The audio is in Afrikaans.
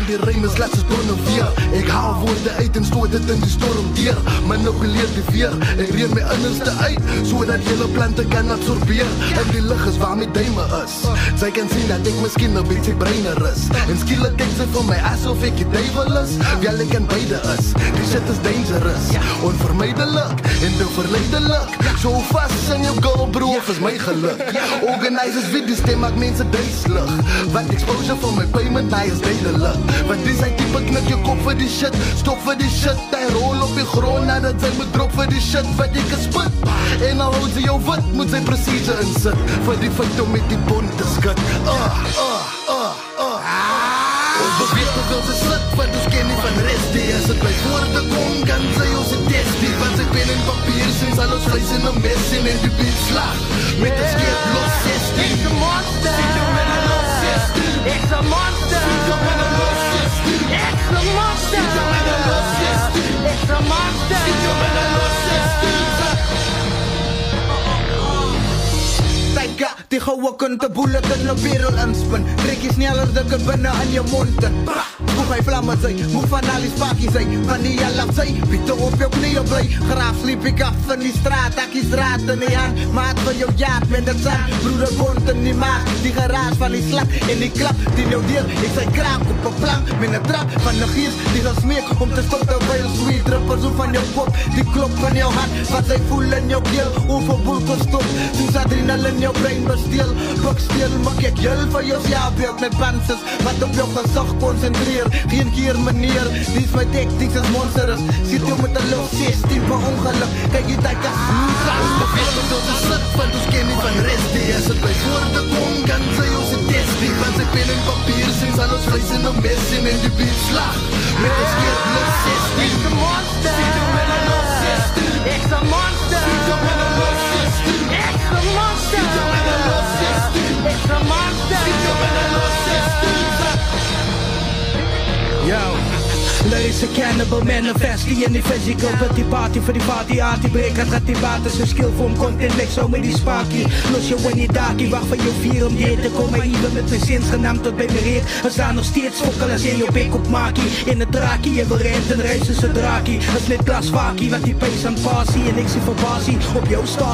want die rym is laat soos don en weer. Ek haal woorde uit en stoot dit in die storm deur. Manipuleer die weer, ek reën my innerste uit, sodat hele plante kan absorbeer. En die lig is waar my duime is. Sy kan sien dat ek miskien 'n bietjie breiner is. En skielik kyk sy vir my asof ek die duiwel is. Wel ek kan beide is, die shit is dangerous. Onvermijdelik en te verleidelik. So vast in jou girl bro, is my geluk. Organisers wie die stem maak mense duiselig. Wat exposure van my payment, hy is duidelik. Want dis hy type knik jou kop vir die shit, stop vir die shit. Hy rol op die grond nadat sy moet drop vir die shit wat jy gespit. En al hou sy jou wit, moet sy presieze insit. Vir die feit om met die bond te skit. Ons beweeg tot ons is slit, want ons ken nie van rest die. As het by woorde kom, kan sy ons een test die. Want sy pen en papier sien, sal ons vlees in een mes sien. En die beat slag, met een skeer los 16. Ek's een monster, sien jou met een los 16. Ek's een monster, sien jou met een los 16. Ek's een monster, sien jou met een los 16. Ek's een monster, sien jou met een los 16. Tyka, die goue kunt de bullet in de wereld inspin. Trek je sneller dikker binnen in je mond in. Moeg hy vlammen sy, moeg van al die spakies sy. Van die jalaf sy, biete op jou knieën bly. Graaf sliep ek af in die straat, akkies draad in die hand. Maat van jou jaard met het zand, broeder bond in die maat. Die geraas van die slap en die klap, die jou deel. Ik sy kraak op een plank, met een trap van de giers. Die gaan smeek om te stop terwijl sweet druppels zo van jou kop. Die klop van jou hart, wat sy voel in jou keel. Overboel kon stop, soos adrenal in jou brein besteel. Buksteel, maak ek jul van jou sjaalbeeld met panses. Wat op jou gezag concentreer. Geen keer meneer, die is my tactics is monsters. Zit jou met een los 16 van ongeluk. Kijk je tijd als Ons beweeg tot ons is slit, want ons ken nie van rest die. As het by woorde kom, kan sy ons een test die. Want sy pen en papier sien, sal ons vlees in een mes sien. En die beat slag, met een skeer los 16. Ek's een monster, sien jou met een los 16. Ek's een monster, sien jou met een los 16. Ek's een monster, sien jou met een los 16. Ek's een monster, sien jou met een los 16. Yo, lyrics a cannibal manifest die in die physical. But die party for die party art, die break gaat die water. Zijn skill vorm content leg zo met die sparky. Los je in die daki, wacht van je vier om dit te komen. Even met mijn zins genaamd tot bij me reed. We staan nog steeds fokkel als je bek op maakie. In het draakie, je wil rent en reizen ze draakie. Als net glas vakie, wat die pace aan passie. En ik zie verbasie op jouw start.